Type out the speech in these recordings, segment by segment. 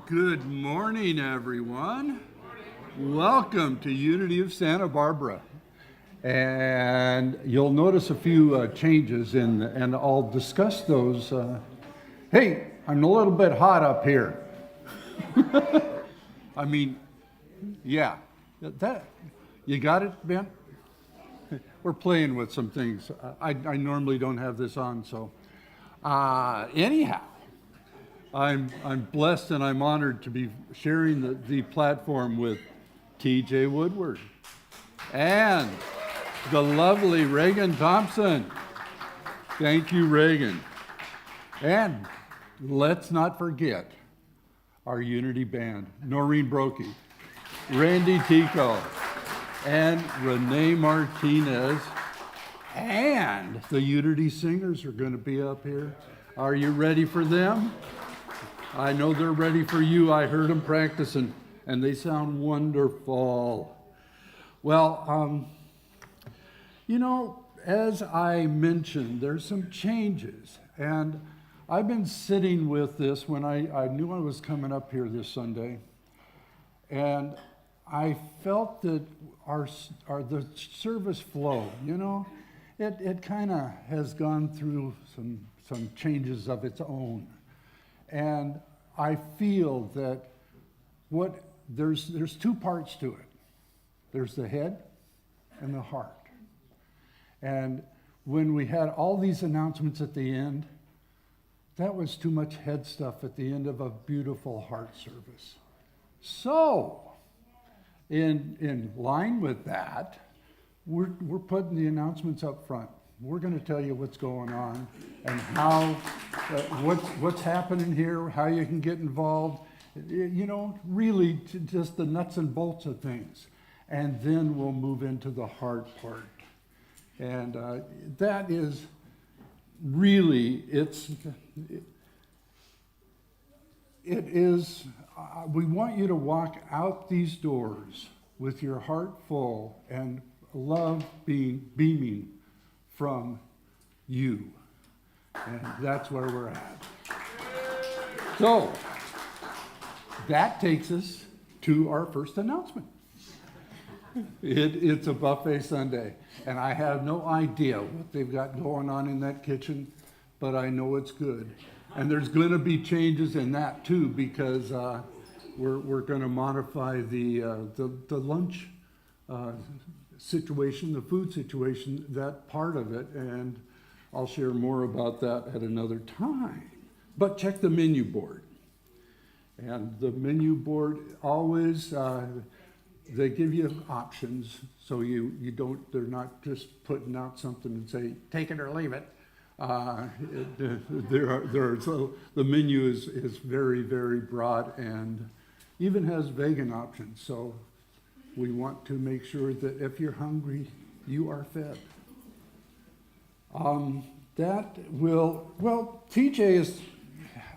Good morning, everyone. Welcome to Unity of Santa Barbara. And you'll notice a few changes, and I'll discuss those. Hey, I'm a little bit hot up here. I mean, yeah, that you got it, Ben? We're playing with some things. I normally don't have this on, so anyhow. I'm blessed and I'm honored to be sharing the platform with TJ Woodward and the lovely Reagan Thompson. Thank you, Reagan. And let's not forget our Unity band, Noreen Brokey, Randy Tico, and Renee Martinez, and the Unity singers are going to be up here. Are you ready for them? I know they're ready for you. I heard them practicing, and they sound wonderful. Well, as I mentioned, there's some changes, and I've been sitting with this when I knew I was coming up here this Sunday, and I felt that the service flow, it kind of has gone through some changes of its own. And I feel that there's two parts to it. There's the head and the heart. And when we had all these announcements at the end, that was too much head stuff at the end of a beautiful heart service. So, in line with that, we're putting the announcements up front. We're going to tell you what's going on and how, what's happening here, how you can get involved, really just the nuts and bolts of things. And then we'll move into the hard part. And that is really, we want you to walk out these doors with your heart full and love beaming from you. And that's where we're at. So, that takes us to our first announcement. It's a buffet Sunday, and I have no idea what they've got going on in that kitchen, but I know it's good. And there's going to be changes in that too, because we're going to modify the lunch situation, the food situation, that part of it, and I'll share more about that at another time. But check the menu board. And the menu board always, they give you options, so they're not just putting out something and say, take it or leave it. So the menu is very, very broad and even has vegan options. So we want to make sure that if you're hungry, you are fed. TJ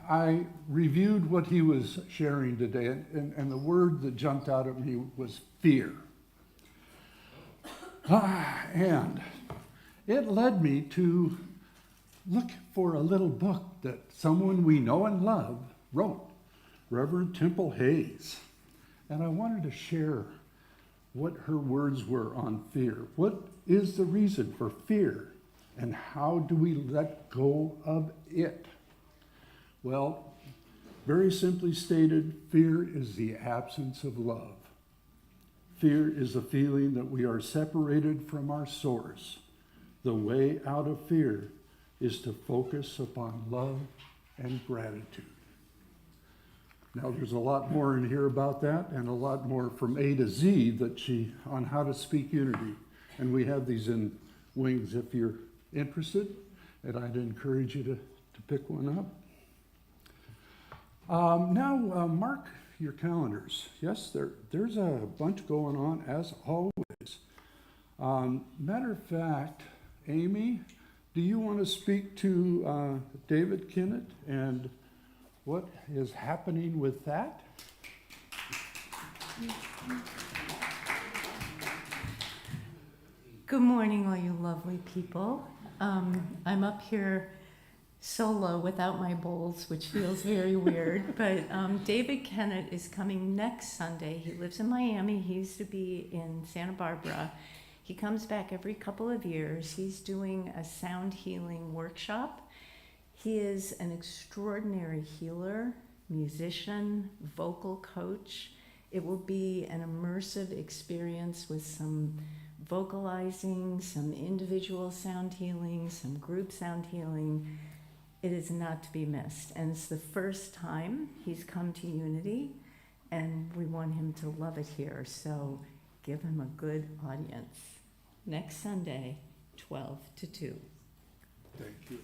I reviewed what he was sharing today, and the word that jumped out at me was fear. And it led me to look for a little book that someone we know and love wrote, Reverend Temple Hayes. And I wanted to share what her words were on fear. What is the reason for fear? And how do we let go of it? Well, very simply stated, fear is the absence of love. Fear is a feeling that we are separated from our source. The way out of fear is to focus upon love and gratitude. Now, there's a lot more in here about that, and a lot more from A to Z on how to speak unity. And we have these in wings if you're interested, and I'd encourage you to pick one up. Now, mark your calendars. Yes, there's a bunch going on, as always. Matter of fact, Amy, do you want to speak to David Kennett and what is happening with that? Good morning, all you lovely people. I'm up here solo without my bowls, which feels very weird. But David Kennett is coming next Sunday. He lives in Miami. He used to be in Santa Barbara. He comes back every couple of years. He's doing a sound healing workshop. He is an extraordinary healer, musician, vocal coach. It will be an immersive experience with some vocalizing, some individual sound healing, some group sound healing. It is not to be missed. And it's the first time he's come to Unity, and we want him to love it here. So give him a good audience. Next Sunday, 12 to 2. Thank you.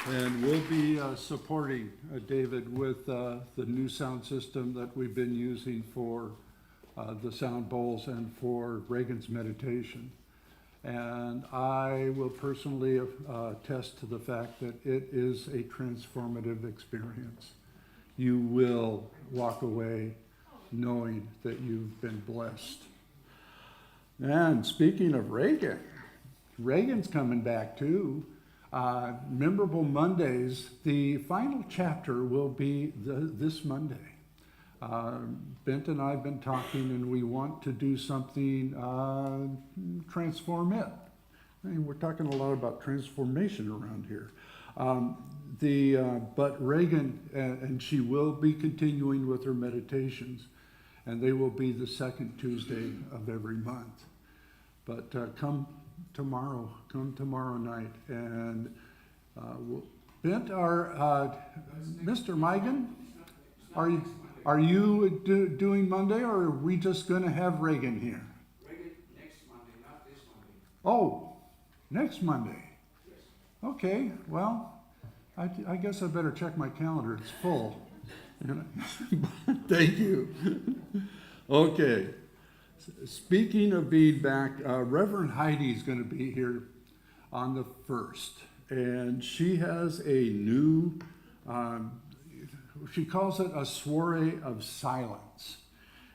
And we'll be supporting David with the new sound system that we've been using for the sound bowls and for Reagan's meditation. And I will personally attest to the fact that it is a transformative experience. You will walk away knowing that you've been blessed. And speaking of Reagan, Reagan's coming back too. Memorable Mondays, the final chapter will be this Monday. Bent and I have been talking, and we want to do something, transform it. I mean, we're talking a lot about transformation around here. But Reagan, and she will be continuing with her meditations, and they will be the second Tuesday of every month. But come tomorrow night, and Bent, Mr. Migan, are you doing Monday, or are we just going to have Reagan here? Reagan next Monday, not this Monday. Oh, next Monday. Yes. Okay, well, I guess I better check my calendar. It's full. Thank you. Okay. Speaking of being back, Reverend Heidi is going to be here on the 1st, and she has a new, she calls it a soiree of silence,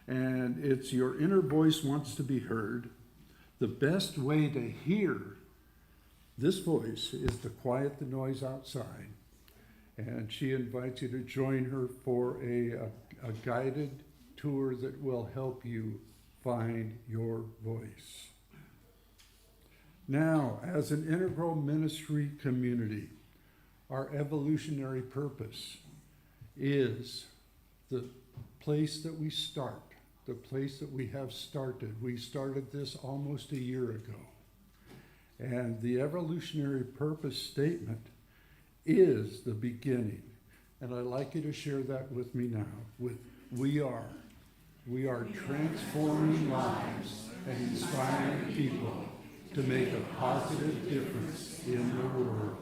and it's your inner voice wants to be heard. The best way to hear this voice is to quiet the noise outside, and she invites you to join her for a guided tour that will help you find your voice. Now, as an integral ministry community, our evolutionary purpose is the place that we start, the place that we have started. We started this almost a year ago. And the evolutionary purpose statement is the beginning. And I'd like you to share that with me now. We are transforming lives and inspiring people to make a positive difference in the world.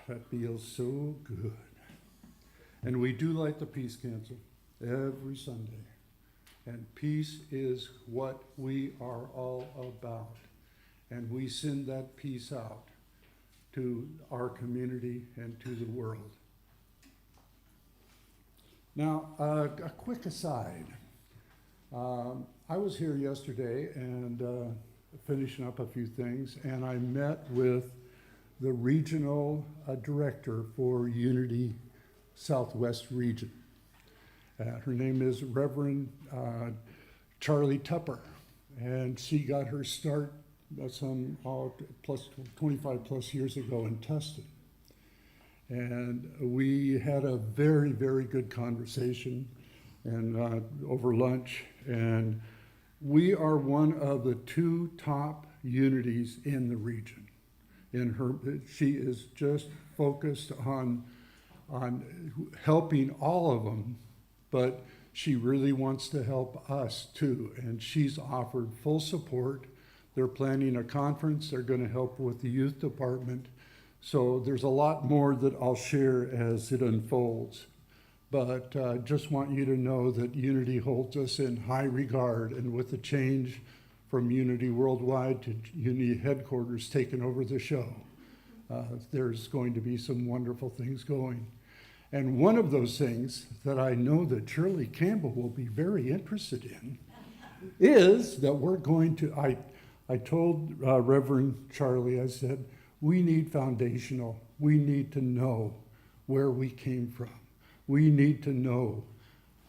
That feels so good. And we do light the peace candle every Sunday. And peace is what we are all about. And we send that peace out to our community and to the world. Now, a quick aside. I was here yesterday and finishing up a few things, and I met with the regional director for Unity Southwest Region. Her name is Reverend Charlie Tupper, and she got her start some 25 plus years ago in Tustin. And we had a very, very good conversation and over lunch. And we are one of the 2 top unities in the region. She is just focused on helping all of them, but she really wants to help us too. And she's offered full support. They're planning a conference. They're going to help with the youth department. So there's a lot more that I'll share as it unfolds. But just want you to know that Unity holds us in high regard, and with the change from Unity Worldwide to Unity Headquarters taking over the show, there's going to be some wonderful things going. And one of those things that I know that Shirley Campbell will be very interested in is that we're going to, I told Reverend Charlie, I said, we need foundational. We need to know where we came from. We need to know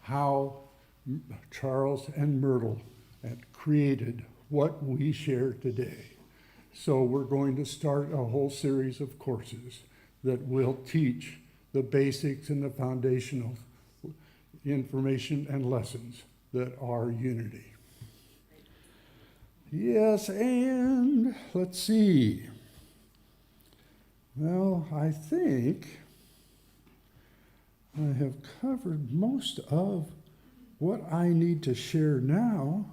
how Charles and Myrtle had created what we share today. So we're going to start a whole series of courses that will teach the basics and the foundational information and lessons that are unity. Yes, and let's see. Well, I think I have covered most of what I need to share now,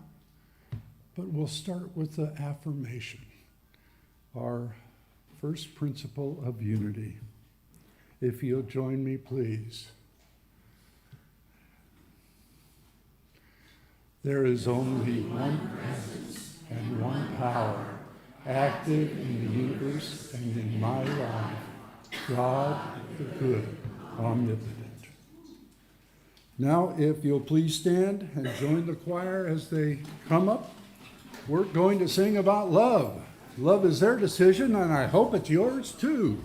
but we'll start with the affirmation, our first principle of unity. If you'll join me, please. There is only one presence and one power active in the universe and in my life, God the good, omnipotent. Now, if you'll please stand and join the choir as they come up, we're going to sing about love. Love is their decision, and I hope it's yours too.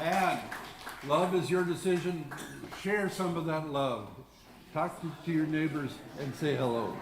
And love is your decision. Share some of that love. Talk to your neighbors and say hello.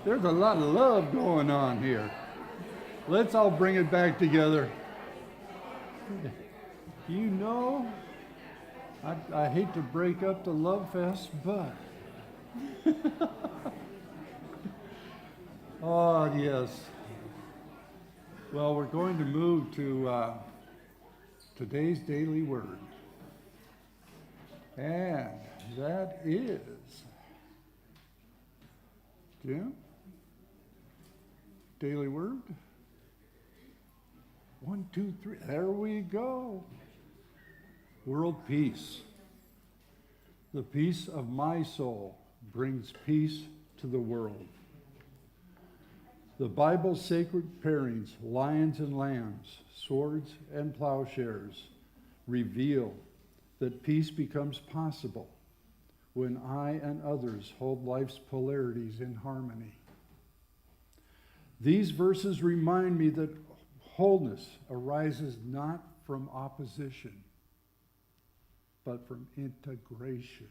There's a lot of love going on here. Let's all bring it back together. You know, I hate to break up the love fest, but oh yes. Well, we're going to move to today's daily word, and that is Jim. Daily word. 1, 2, 3. There we go. World peace. The peace of my soul brings peace to the world. The Bible's sacred pairings, lions and lambs, swords and plowshares, reveal that peace becomes possible when I and others hold life's polarities in harmony. These verses remind me that wholeness arises not from opposition, but from integration.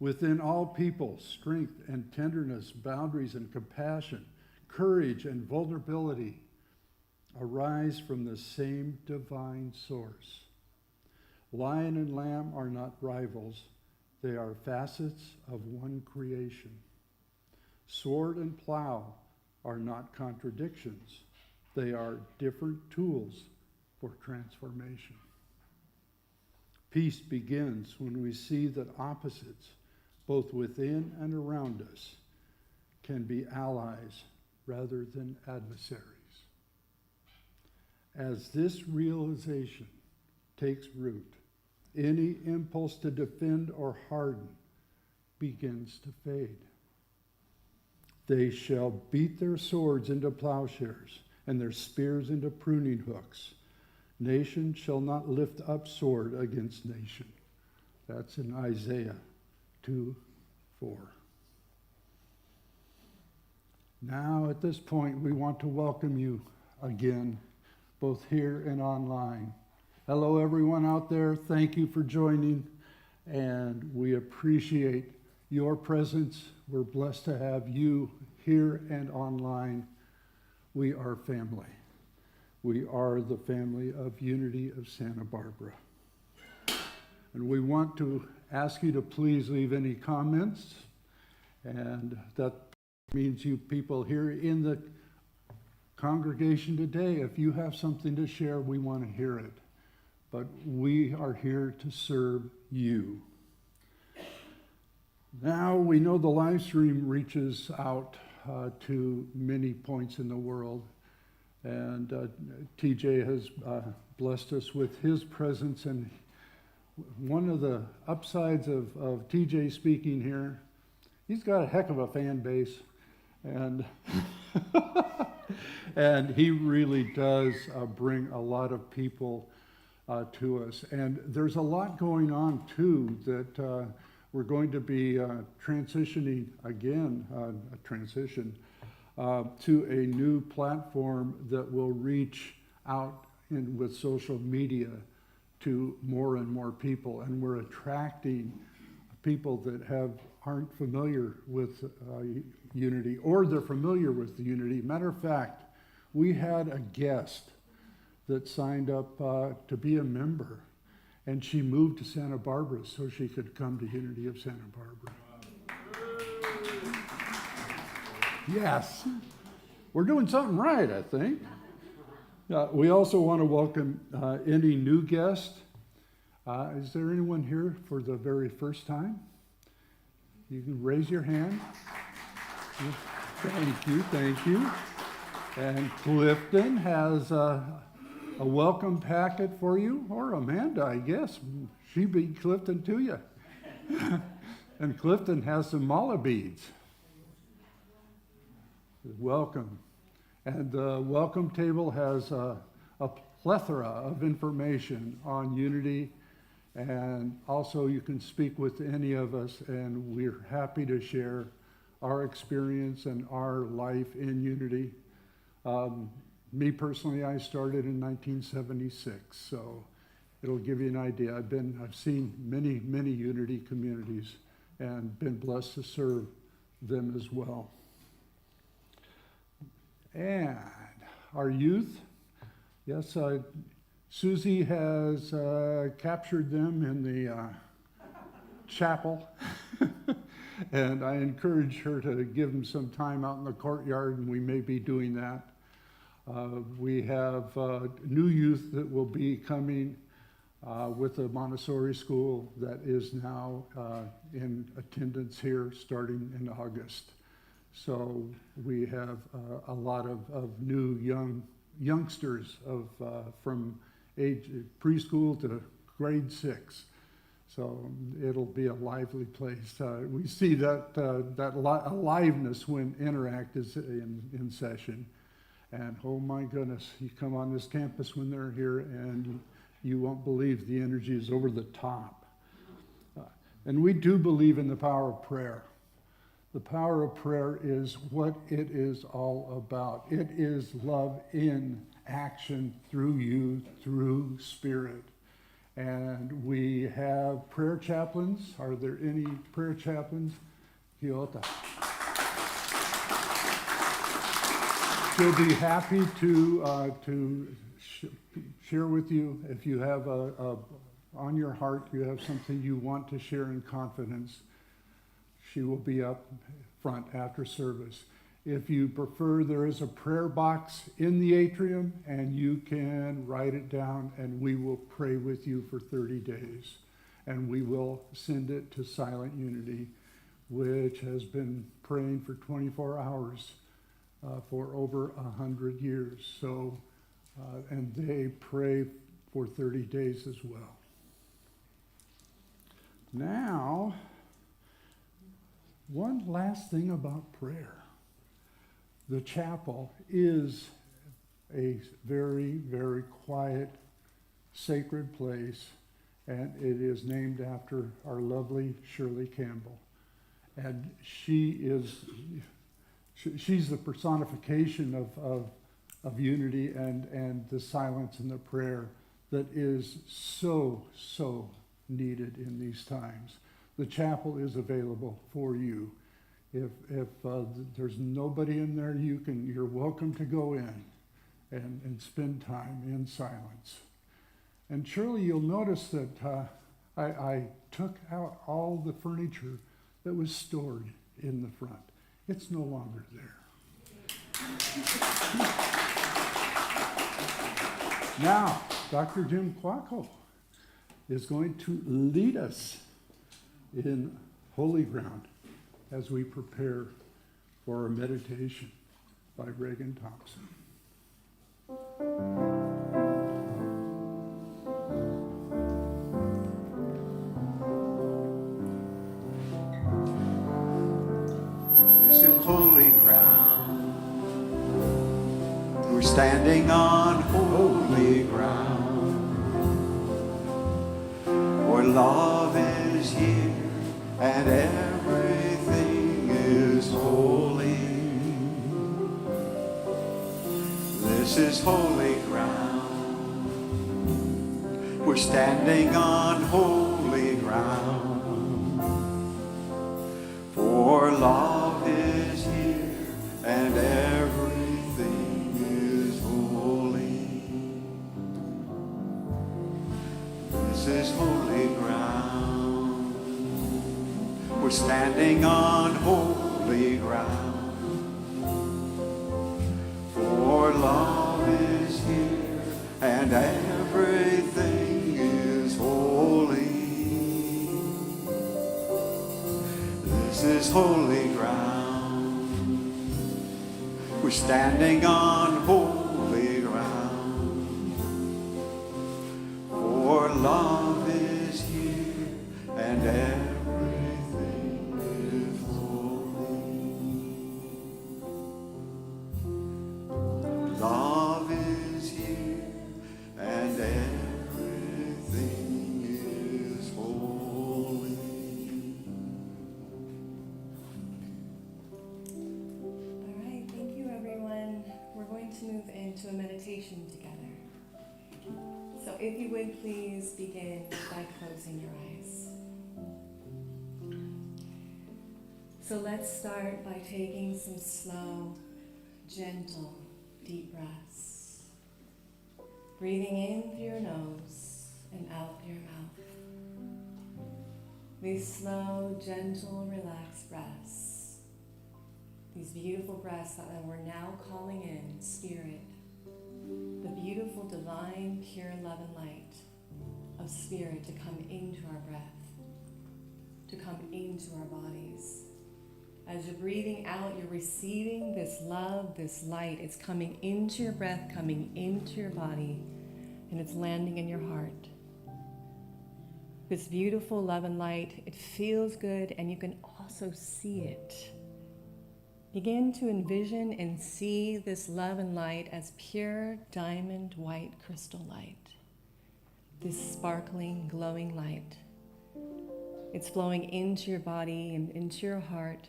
Within all people, strength and tenderness, boundaries and compassion, courage and vulnerability arise from the same divine source. Lion and lamb are not rivals, they are facets of one creation. Sword and plow are not contradictions, they are different tools for transformation. Peace begins when we see that opposites, both within and around us, can be allies rather than adversaries. As this realization takes root, any impulse to defend or harden begins to fade. They shall beat their swords into plowshares and their spears into pruning hooks. Nation shall not lift up sword against nation. That's in Isaiah 2:4. Now, at this point, we want to welcome you again, both here and online. Hello, everyone out there. Thank you for joining, and we appreciate your presence. We're blessed to have you here and online. We are family. We are the family of Unity of Santa Barbara. And we want to ask you to please leave any comments, and that means you people here in the congregation today, if you have something to share, we want to hear it. But we are here to serve you. Now we know the live stream reaches out to many points in the world, and TJ has blessed us with his presence, and one of the upsides of TJ speaking here, he's got a heck of a fan base, and and he really does bring a lot of people to us. And there's a lot going on too that we're going to be transitioning again, to a new platform that will reach out with social media to more and more people. And we're attracting people that aren't familiar with Unity, or they're familiar with the Unity. Matter of fact, we had a guest that signed up to be a member, and she moved to Santa Barbara so she could come to Unity of Santa Barbara. Yes, we're doing something right, I think. We also want to welcome any new guest. Is there anyone here for the very first time? You can raise your hand. Thank you. And Clifton has a welcome packet for you, or Amanda, I guess. She beat Clifton to you. And Clifton has some mala beads. Welcome. And the welcome table has a plethora of information on Unity, and also you can speak with any of us, and we're happy to share our experience and our life in Unity. Me personally, I started in 1976, so it'll give you an idea. I've seen many Unity communities and been blessed to serve them as well. And our youth, yes, Susie has captured them in the chapel. And I encourage her to give them some time out in the courtyard, and we may be doing that. We have new youth that will be coming with the Montessori school that is now in attendance here starting in August. So we have a lot of new youngsters from age preschool to grade 6. So it'll be a lively place. We see that aliveness when Interact is in session. And oh my goodness, you come on this campus when they're here and you won't believe the energy is over the top. And we do believe in the power of prayer. The power of prayer is what it is all about. It is love in action through you, through Spirit. And we have prayer chaplains. Are there any prayer chaplains? Kiota. She'll be happy to share with you if you have on your heart, you have something you want to share in confidence. She will be up front after service. If you prefer, there is a prayer box in the atrium, and you can write it down, and we will pray with you for 30 days. And we will send it to Silent Unity, which has been praying for 24 hours for over 100 years. So, and they pray for 30 days as well. Now, one last thing about prayer. The chapel is a very, very quiet, sacred place, and it is named after our lovely Shirley Campbell. And she's the personification of unity and the silence and the prayer that is so, so needed in these times. The chapel is available for you. If there's nobody in there, you're welcome to go in and spend time in silence. And surely you'll notice that I took out all the furniture that was stored in the front. It's no longer there. Now, Dr. Jim Quacko is going to lead us in holy ground as we prepare for our meditation by Reagan Thompson. This is holy ground. We're standing on holy ground. Where love is here and everything is holy. This is holy ground. We're standing on holy ground. For love is here and everything is holy. This is holy ground. We're standing on holy ground. For love is here and everything is holy. This is holy ground. We're standing on holy ground. For love is here and everything is holy. Love is here and everything is holy. All right, thank you everyone. We're going to move into a meditation together. So if you would please begin by closing your eyes. So let's start by taking some slow, gentle, deep breaths. Breathing in through your nose and out through your mouth. These slow, gentle, relaxed breaths. These beautiful breaths that we're now calling in Spirit. The beautiful, divine, pure love and light of Spirit to come into our breath, to come into our bodies. As you're breathing out, you're receiving this love, this light. It's coming into your breath, coming into your body, and it's landing in your heart. This beautiful love and light, it feels good, and you can also see it. Begin to envision and see this love and light as pure diamond white crystal light. This sparkling, glowing light. It's flowing into your body and into your heart,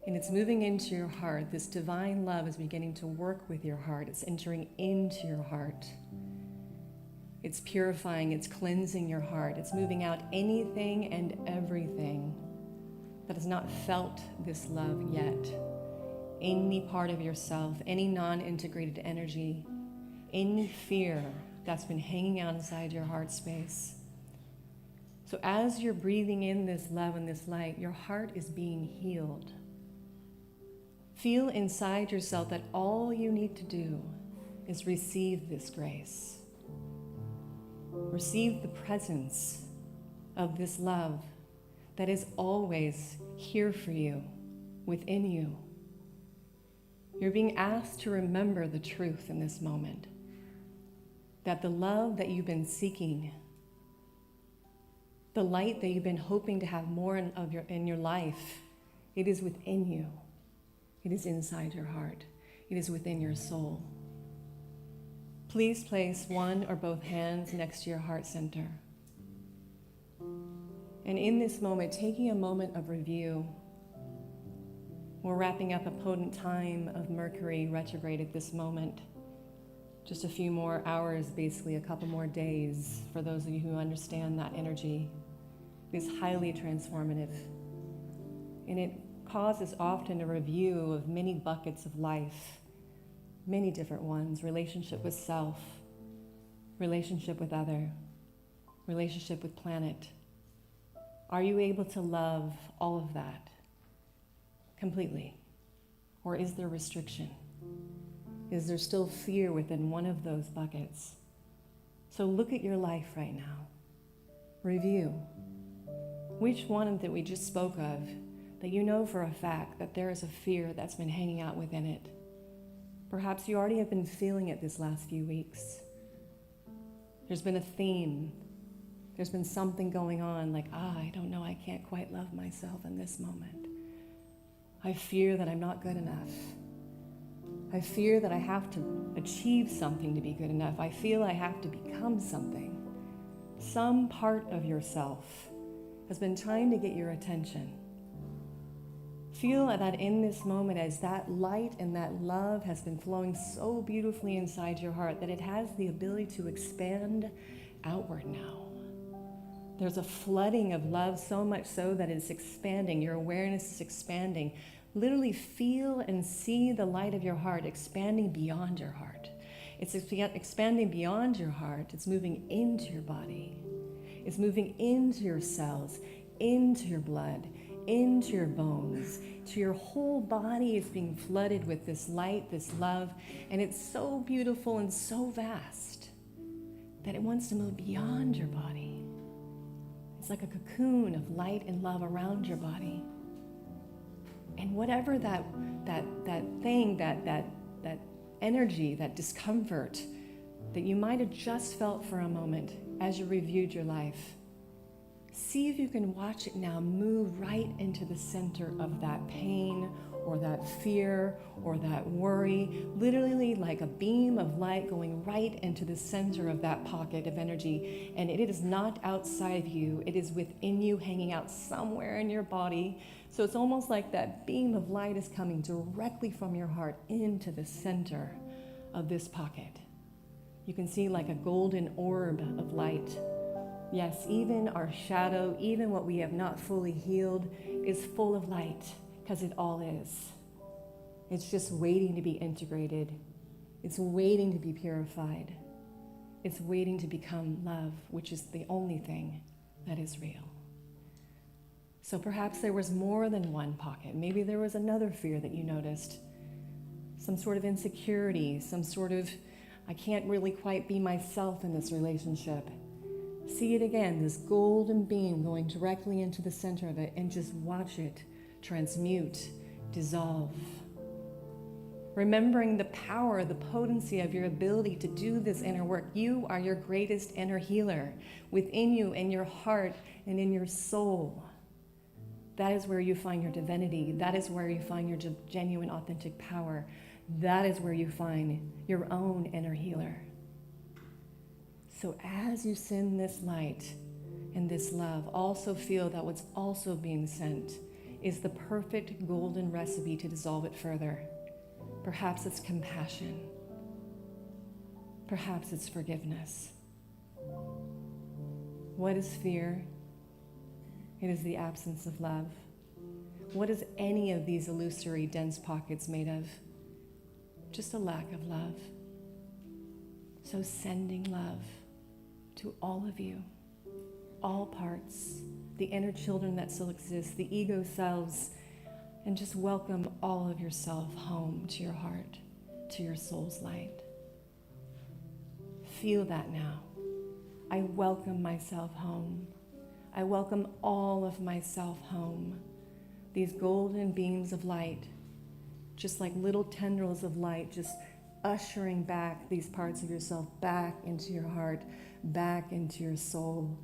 and it's moving into your heart. This divine love is beginning to work with your heart. It's entering into your heart. It's purifying, it's cleansing your heart. It's moving out anything and everything that has not felt this love yet. Any part of yourself, any non-integrated energy, any fear that's been hanging out inside your heart space. So as you're breathing in this love and this light, your heart is being healed. Feel inside yourself that all you need to do is receive this grace. Receive the presence of this love that is always here for you, within you. You're being asked to remember the truth in this moment, that the love that you've been seeking, the light that you've been hoping to have more in your life, it is within you. It is inside your heart. It is within your soul. Please place one or both hands next to your heart center. And in this moment, taking a moment of review, we're wrapping up a potent time of Mercury retrograde at this moment. Just a few more hours, basically a couple more days, for those of you who understand that energy. It is highly transformative. And it causes often a review of many buckets of life, many different ones: relationship with self, relationship with other, relationship with planet. Are you able to love all of that completely? Or is there restriction? Is there still fear within one of those buckets? So look at your life right now. Review. Which one that we just spoke of, that you know for a fact that there is a fear that's been hanging out within it? Perhaps you already have been feeling it this last few weeks. There's been a theme. There's been something going on, like, I don't know, I can't quite love myself in this moment. I fear that I'm not good enough. I fear that I have to achieve something to be good enough. I feel I have to become something. Some part of yourself has been trying to get your attention. Feel that in this moment, as that light and that love has been flowing so beautifully inside your heart, that it has the ability to expand outward now. There's a flooding of love, so much so that it's expanding. Your awareness is expanding. Literally feel and see the light of your heart expanding beyond your heart. It's expanding beyond your heart. It's moving into your body. It's moving into your cells, into your blood, into your bones, to your whole body. Is being flooded with this light, this love, and it's so beautiful and so vast that it wants to move beyond your body. It's like a cocoon of light and love around your body. And whatever that thing, that energy, that discomfort that you might have just felt for a moment as you reviewed your life, see if you can watch it now move right into the center of that pain or that fear or that worry, literally like a beam of light going right into the center of that pocket of energy. And it is not outside of you, it is within you, hanging out somewhere in your body. So it's almost like that beam of light is coming directly from your heart into the center of this pocket. You can see like a golden orb of light. Yes, even our shadow, even what we have not fully healed, is full of light, because it all is. It's just waiting to be integrated. It's waiting to be purified. It's waiting to become love, which is the only thing that is real. So perhaps there was more than one pocket. Maybe there was another fear that you noticed. Some sort of insecurity, some sort of, I can't really quite be myself in this relationship. See it again, this golden beam going directly into the center of it, and just watch it transmute, dissolve. Remembering the power, the potency of your ability to do this inner work. You are your greatest inner healer within you, in your heart, and in your soul. That is where you find your divinity. That is where you find your genuine, authentic power. That is where you find your own inner healer. So as you send this light and this love, also feel that what's also being sent is the perfect golden recipe to dissolve it further. Perhaps it's compassion. Perhaps it's forgiveness. What is fear? It is the absence of love. What is any of these illusory, dense pockets made of? Just a lack of love. So sending love to all of you, all parts, the inner children that still exist, the ego selves, and just welcome all of yourself home to your heart, to your soul's light. Feel that now. I welcome myself home. I welcome all of myself home. These golden beams of light, just like little tendrils of light, just ushering back these parts of yourself back into your heart, back into your soul.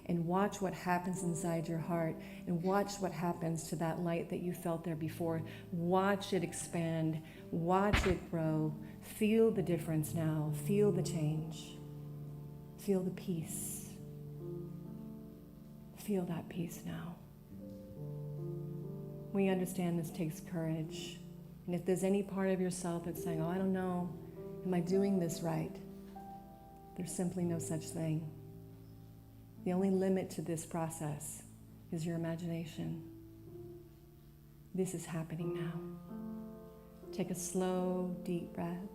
And watch what happens inside your heart, and watch what happens to that light that you felt there before. Watch it expand, watch it grow. Feel the difference now, feel the change, feel the peace. Feel that peace now. We understand this takes courage. And if there's any part of yourself that's saying, oh, I don't know, am I doing this right? There's simply no such thing. The only limit to this process is your imagination. This is happening now. Take a slow, deep breath.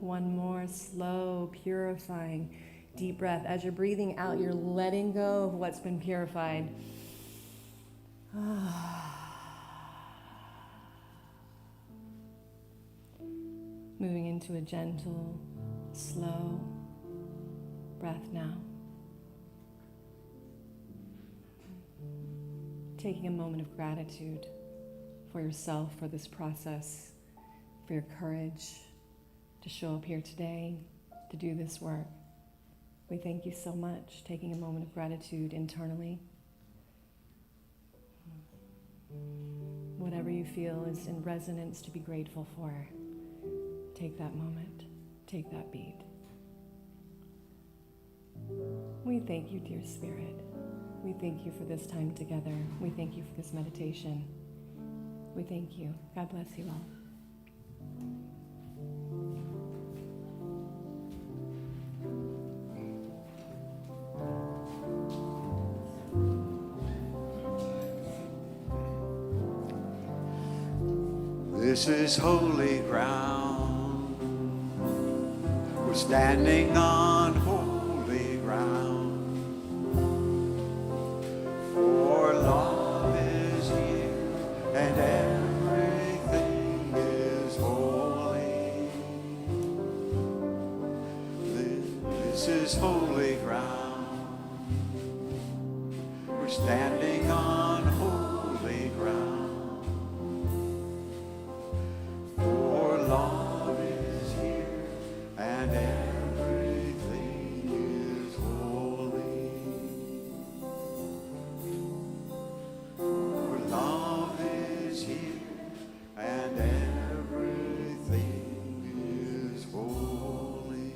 One more slow, purifying, deep breath. As you're breathing out, you're letting go of what's been purified. Moving into a gentle, slow breath now. Taking a moment of gratitude for yourself, for this process, for your courage to show up here today, to do this work. We thank you so much. Taking a moment of gratitude internally. Whatever you feel is in resonance to be grateful for, take that moment, take that beat. We thank you, dear Spirit. We thank you for this time together. We thank you for this meditation. We thank you. God bless you all. This is holy ground. We're standing on holy ground. For love is here and everything is holy. This is holy ground. We're standing on holy ground. Love is here and everything is holy. For love is here and everything is holy.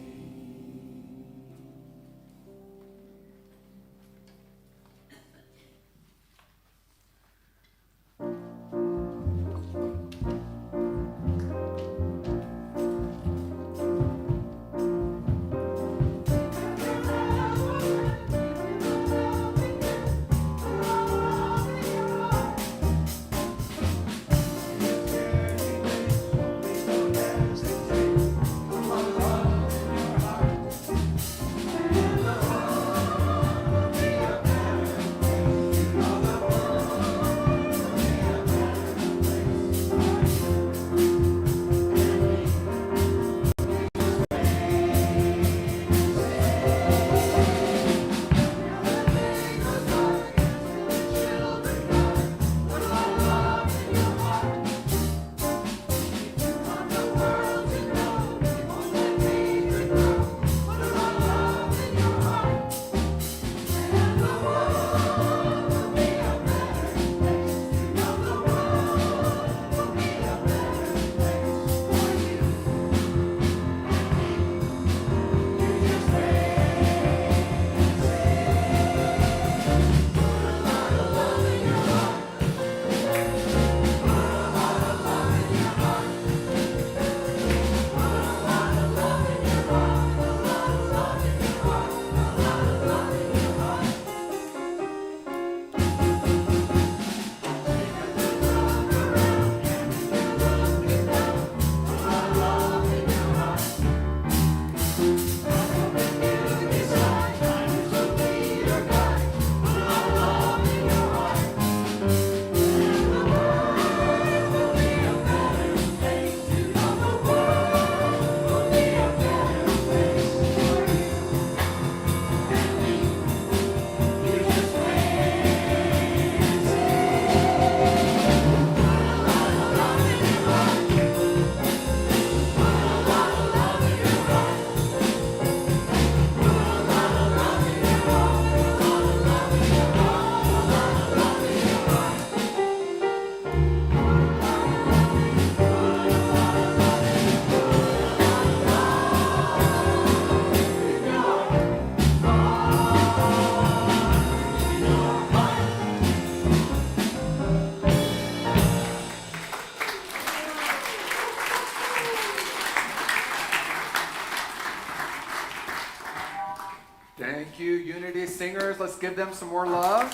Let's give them some more love.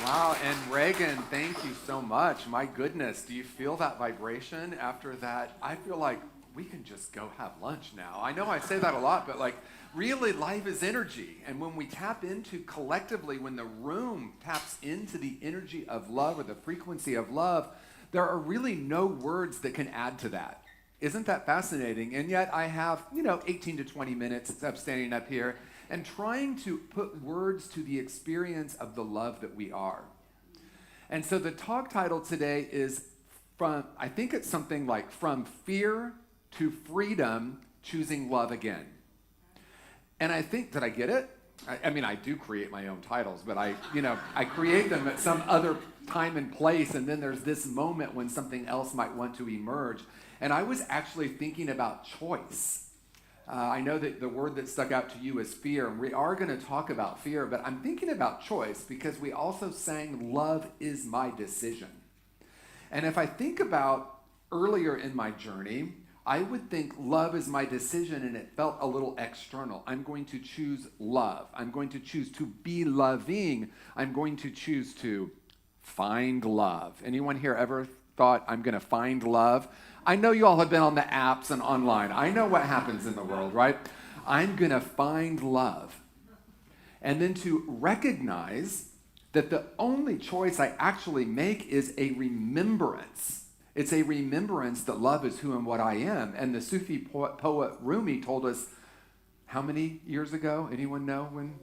Wow, and Reagan, thank you so much. My goodness, do you feel that vibration after that? I feel like we can just go have lunch now. I know I say that a lot, but like really life is energy. And when we tap into collectively, when the room taps into the energy of love or the frequency of love, there are really no words that can add to that. Isn't that fascinating? And yet I have, 18 to 20 minutes of standing up here and trying to put words to the experience of the love that we are. And so the talk title today is I think it's something like From Fear to Freedom, Choosing Love Again. And I think, did I get it? I mean, I do create my own titles, but I create them at some other time and place, and then there's this moment when something else might want to emerge. And I was actually thinking about choice. I know that the word that stuck out to you is fear, and we are going to talk about fear, but I'm thinking about choice because we also sang Love is My Decision. And if I think about earlier in my journey, I would think love is my decision, and it felt a little external. I'm going to choose love. I'm going to choose to be loving. I'm going to choose to find love. Anyone here ever thought, I'm going to find love? I know you all have been on the apps and online. I know what happens in the world, right? I'm going to find love. And then to recognize that the only choice I actually make is a remembrance. It's a remembrance that love is who and what I am. And the Sufi poet Rumi told us how many years ago? Anyone know when?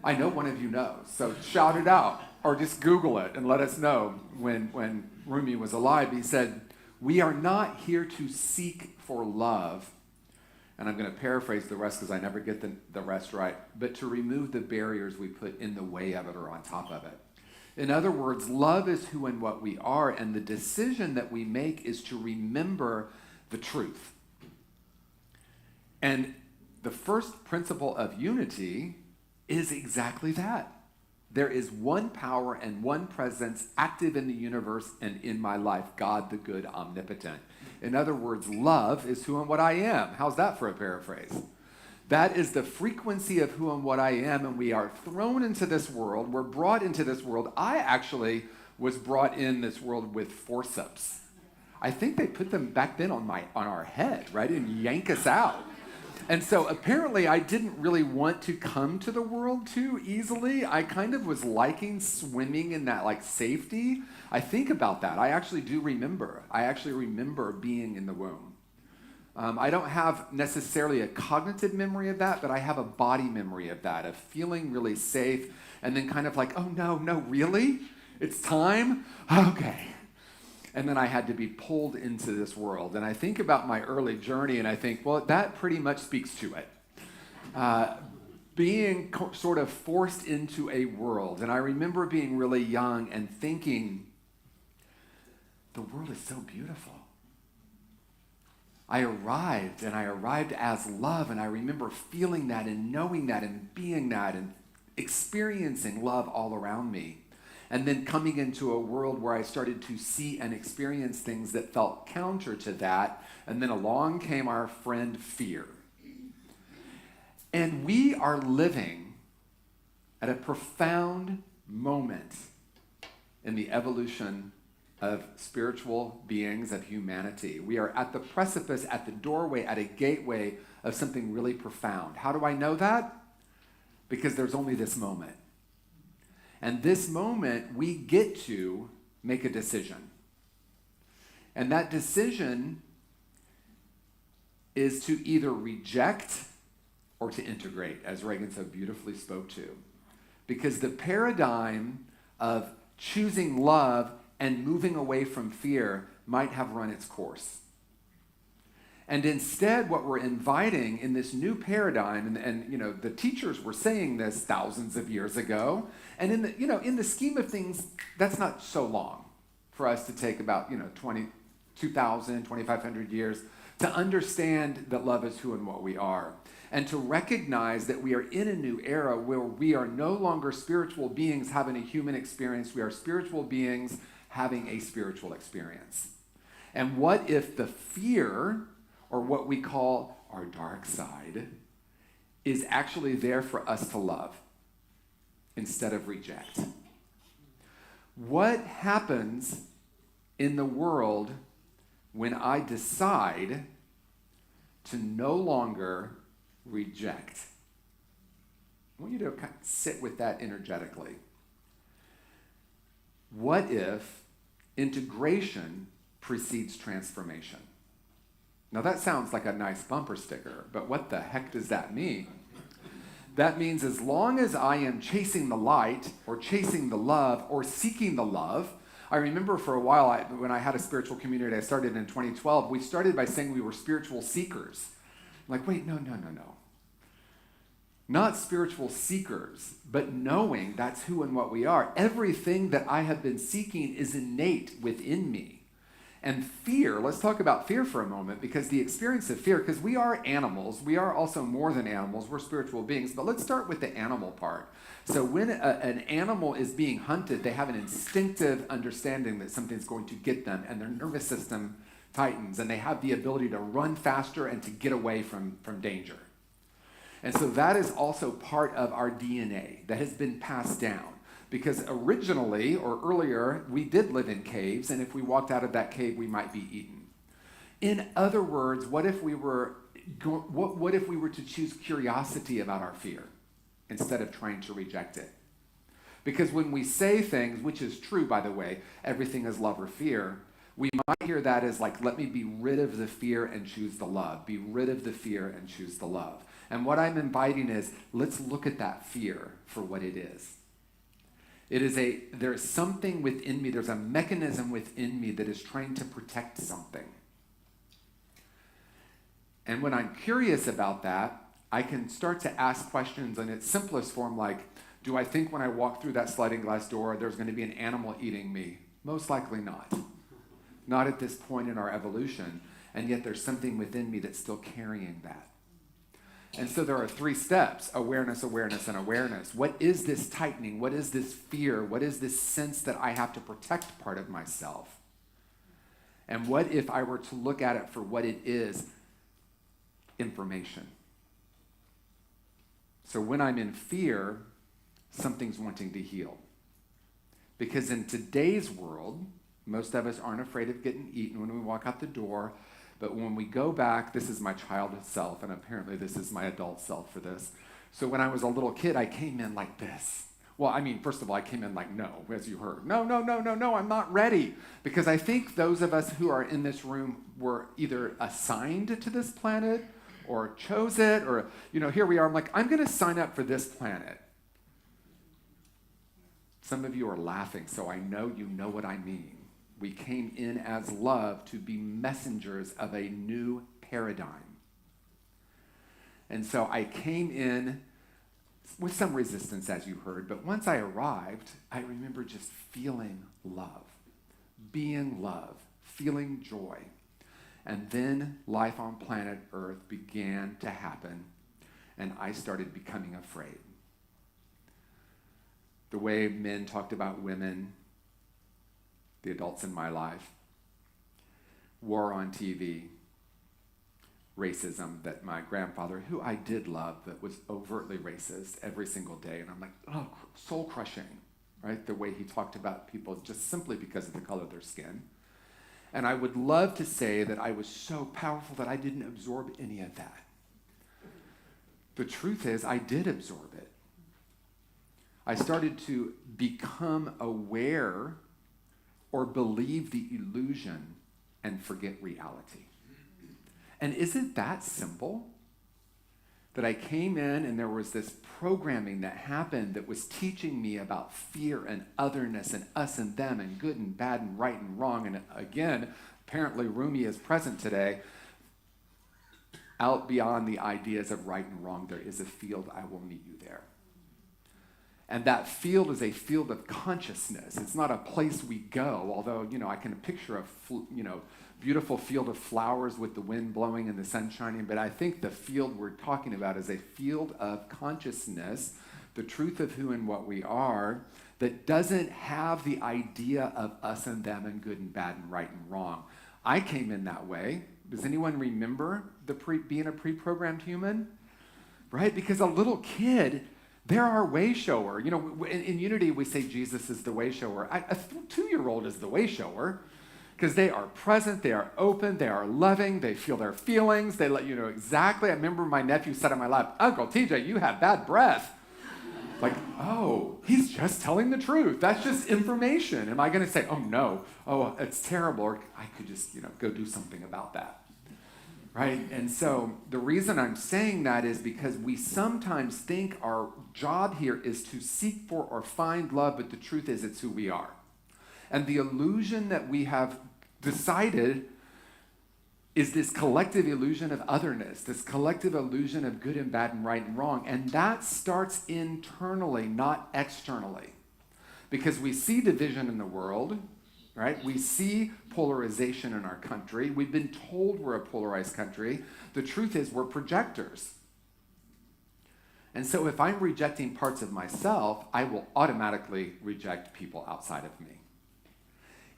I know one of you knows, so shout it out or just Google it and let us know when Rumi was alive. He said, we are not here to seek for love, and I'm going to paraphrase the rest because I never get the rest right, but to remove the barriers we put in the way of it or on top of it. In other words, love is who and what we are, and the decision that we make is to remember the truth. And the first principle of unity is exactly that. There is one power and one presence active in the universe and in my life, God the good omnipotent. In other words, love is who and what I am. How's that for a paraphrase? That is the frequency of who and what I am, and we are thrown into this world. We're brought into this world. I actually was brought in this world with forceps. I think they put them back then on our head, right, and yank us out. And so apparently I didn't really want to come to the world too easily. I kind of was liking swimming in that like safety. I think about that. I actually do remember. I actually remember being in the womb. I don't have necessarily a cognitive memory of that, but I have a body memory of that, of feeling really safe and then kind of like, oh no, really? It's time? Okay. And then I had to be pulled into this world. And I think about my early journey and I think, well, that pretty much speaks to it. Being sort of forced into a world. And I remember being really young and thinking, the world is so beautiful. I arrived as love, and I remember feeling that and knowing that and being that and experiencing love all around me. And then coming into a world where I started to see and experience things that felt counter to that. And then along came our friend fear. And we are living at a profound moment in the evolution of spiritual beings, of humanity. We are at the precipice, at the doorway, at a gateway of something really profound. How do I know that? Because there's only this moment. And this moment, we get to make a decision. And that decision is to either reject or to integrate, as Reagan so beautifully spoke to. Because the paradigm of choosing love and moving away from fear might have run its course. And instead, what we're inviting in this new paradigm, and the teachers were saying this thousands of years ago, and in the scheme of things, that's not so long for us to take about 2,000, 2,500 years to understand that love is who and what we are, and to recognize that we are in a new era where we are no longer spiritual beings having a human experience. We are spiritual beings having a spiritual experience. And what if the fear, or what we call our dark side, is actually there for us to love instead of reject. What happens in the world when I decide to no longer reject? I want you to kind of sit with that energetically. What if integration precedes transformation? Now that sounds like a nice bumper sticker, but what the heck does that mean? That means as long as I am chasing the light or chasing the love or seeking the love, I remember for a while when I had a spiritual community I started in 2012, we started by saying we were spiritual seekers. I'm like, wait, no. Not spiritual seekers, but knowing that's who and what we are. Everything that I have been seeking is innate within me. And fear, let's talk about fear for a moment, because the experience of fear, because we are animals, we are also more than animals, we're spiritual beings, but let's start with the animal part. So when an animal is being hunted, they have an instinctive understanding that something's going to get them, and their nervous system tightens, and they have the ability to run faster and to get away from danger. And so that is also part of our DNA that has been passed down. Because originally, or earlier, we did live in caves, and if we walked out of that cave, we might be eaten. In other words, what if we were to choose curiosity about our fear instead of trying to reject it? Because when we say things, which is true, by the way, everything is love or fear, we might hear that as like, let me be rid of the fear and choose the love. Be rid of the fear and choose the love. And what I'm inviting is, let's look at that fear for what it is. There's something within me, there's a mechanism within me that is trying to protect something. And when I'm curious about that, I can start to ask questions in its simplest form, like, do I think when I walk through that sliding glass door, there's going to be an animal eating me? Most likely not. Not at this point in our evolution, and yet there's something within me that's still carrying that. And so there are 3 steps: awareness, awareness, and awareness. What is this tightening? What is this fear? What is this sense that I have to protect part of myself? And what if I were to look at it for what it is? Information. So when I'm in fear, something's wanting to heal. Because in today's world, most of us aren't afraid of getting eaten when we walk out the door. But when we go back, this is my childhood self, and apparently this is my adult self for this. So when I was a little kid, I came in like this. Well, I mean, first of all, I came in like, no, as you heard. No, I'm not ready. Because I think those of us who are in this room were either assigned to this planet or chose it, or, here we are. I'm like, I'm going to sign up for this planet. Some of you are laughing, so I know you know what I mean. We came in as love to be messengers of a new paradigm. And so I came in with some resistance, as you heard, but once I arrived, I remember just feeling love, being love, feeling joy. And then life on planet Earth began to happen, and I started becoming afraid. The way men talked about women, the adults in my life, war on TV, racism that my grandfather, who I did love, but was overtly racist every single day. And I'm like, oh, soul crushing, right? The way he talked about people just simply because of the color of their skin. And I would love to say that I was so powerful that I didn't absorb any of that. The truth is, I did absorb it. I started to become aware or believe the illusion and forget reality. And isn't that simple? That I came in and there was this programming that happened that was teaching me about fear and otherness and us and them and good and bad and right and wrong. And again, apparently Rumi is present today. Out beyond the ideas of right and wrong, there is a field. I will meet you there. And that field is a field of consciousness. It's not a place we go, although, I can picture a, beautiful field of flowers with the wind blowing and the sun shining, but I think the field we're talking about is a field of consciousness, the truth of who and what we are, that doesn't have the idea of us and them and good and bad and right and wrong. I came in that way. Does anyone remember being a pre-programmed human? right? Because a little kid, they're our way shower. You know, in Unity, we say Jesus is the way shower. A 2-year-old is the way shower because they are present, they are open, they are loving, they feel their feelings, they let you know exactly. I remember my nephew said on my lap, Uncle TJ, you have bad breath. Like, oh, he's just telling the truth. That's just information. Am I going to say, oh, no, oh, it's terrible, or I could just, go do something about that, right? And so the reason I'm saying that is because we sometimes think our job here is to seek for or find love, but the truth is it's who we are. And the illusion that we have decided is this collective illusion of otherness, this collective illusion of good and bad and right and wrong. And that starts internally, not externally. Because we see division in the world, right? We see polarization in our country. We've been told we're a polarized country. The truth is we're projectors. And so if I'm rejecting parts of myself, I will automatically reject people outside of me.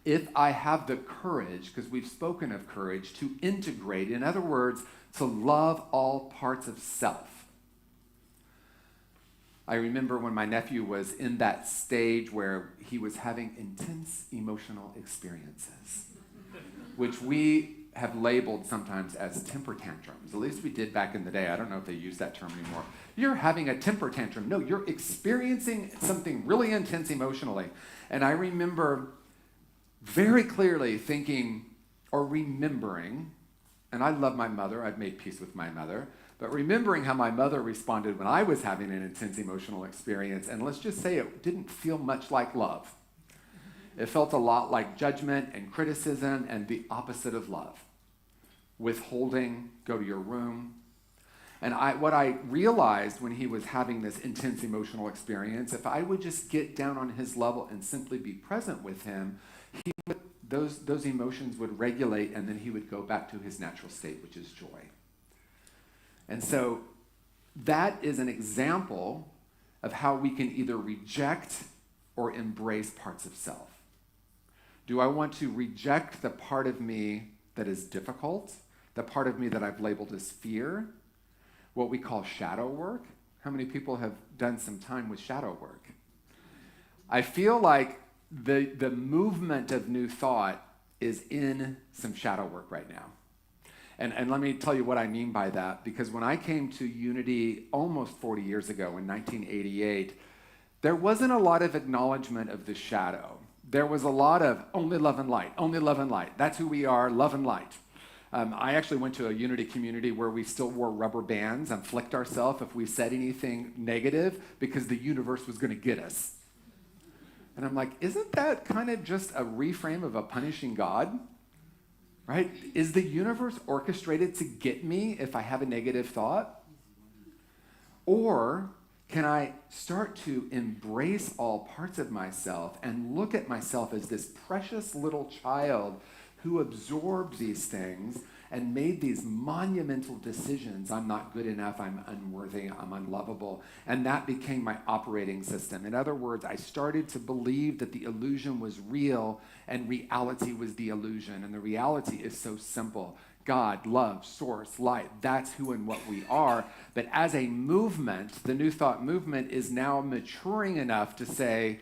If I have the courage, because we've spoken of courage, to integrate, in other words, to love all parts of self. I remember when my nephew was in that stage where he was having intense emotional experiences, which we have labeled sometimes as temper tantrums. At least we did back in the day. I don't know if they use that term anymore. You're having a temper tantrum. No, you're experiencing something really intense emotionally. And I remember very clearly thinking or remembering, and I love my mother, I've made peace with my mother, but remembering how my mother responded when I was having an intense emotional experience, and let's just say it didn't feel much like love. It felt a lot like judgment and criticism and the opposite of love. Withholding, go to your room. And what I realized when he was having this intense emotional experience, if I would just get down on his level and simply be present with him, those emotions would regulate, and then he would go back to his natural state, which is joy. And so that is an example of how we can either reject or embrace parts of self. Do I want to reject the part of me that is difficult, the part of me that I've labeled as fear, what we call shadow work? How many people have done some time with shadow work? I feel like the movement of New Thought is in some shadow work right now. And let me tell you what I mean by that, because when I came to Unity almost 40 years ago in 1988, there wasn't a lot of acknowledgement of the shadow. There was a lot of only love and light, only love and light. That's who we are, love and light. I actually went to a Unity community where we still wore rubber bands and flicked ourselves if we said anything negative because the universe was going to get us. And I'm like, isn't that kind of just a reframe of a punishing God? Right? Is the universe orchestrated to get me if I have a negative thought? Or can I start to embrace all parts of myself and look at myself as this precious little child who absorbed these things and made these monumental decisions? I'm not good enough, I'm unworthy, I'm unlovable. And that became my operating system. In other words, I started to believe that the illusion was real and reality was the illusion. And the reality is so simple. God, love, source, light, that's who and what we are. But as a movement, the New Thought movement is now maturing enough to say,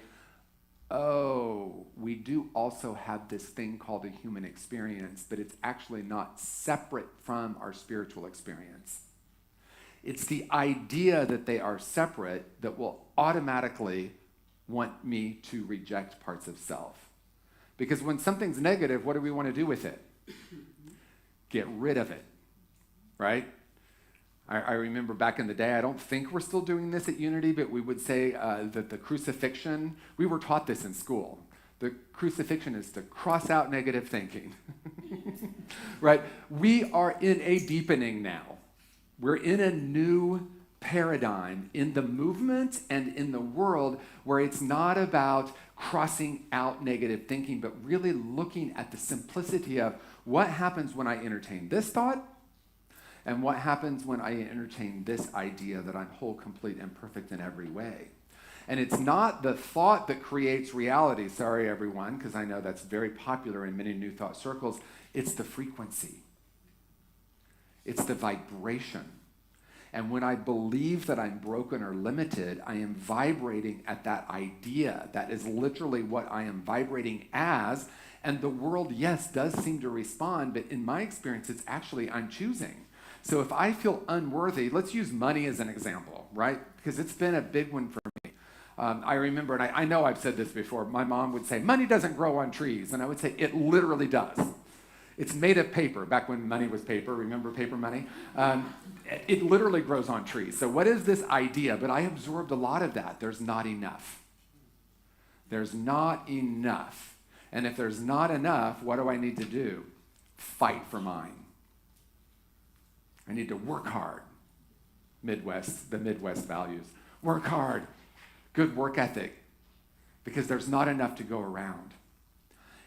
oh, we do also have this thing called a human experience, but it's actually not separate from our spiritual experience. It's the idea that they are separate that will automatically want me to reject parts of self. Because when something's negative, what do we want to do with it? Get rid of it, right? I remember back in the day, I don't think we're still doing this at Unity, but we would say that the crucifixion, we were taught this in school. The crucifixion is to cross out negative thinking, right? We are in a deepening now. We're in a new paradigm in the movement and in the world where it's not about crossing out negative thinking, but really looking at the simplicity of what happens when I entertain this thought and what happens when I entertain this idea that I'm whole, complete, and perfect in every way. And it's not the thought that creates reality. Sorry, everyone, because I know that's very popular in many New Thought circles. It's the frequency. It's the vibration. And when I believe that I'm broken or limited, I am vibrating at that idea. That is literally what I am vibrating as. And the world, yes, does seem to respond, but in my experience, it's actually I'm choosing. So if I feel unworthy, let's use money as an example, right? Because it's been a big one for me. I remember, and I know I've said this before, my mom would say, money doesn't grow on trees. And I would say, it literally does. It's made of paper, back when money was paper. Remember paper money? It literally grows on trees. So what is this idea? But I absorbed a lot of that. There's not enough. There's not enough. And if there's not enough, what do I need to do? Fight for mine. I need to work hard. The Midwest values. Work hard. Good work ethic. Because there's not enough to go around.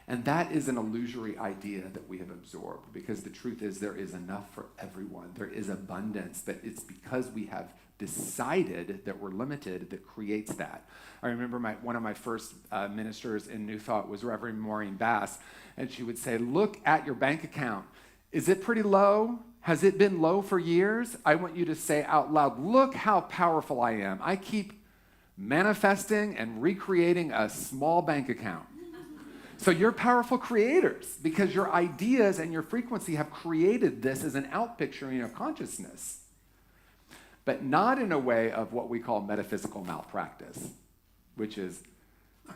And that is an illusory idea that we have absorbed, because the truth is there is enough for everyone. There is abundance, but it's because we have decided that we're limited that creates that. I remember one of my first ministers in New Thought was Reverend Maureen Bass, and she would say, look at your bank account. Is it pretty low? Has it been low for years? I want you to say out loud, look how powerful I am. I keep manifesting and recreating a small bank account. So you're powerful creators because your ideas and your frequency have created this as an outpicturing of consciousness, but not in a way of what we call metaphysical malpractice, which is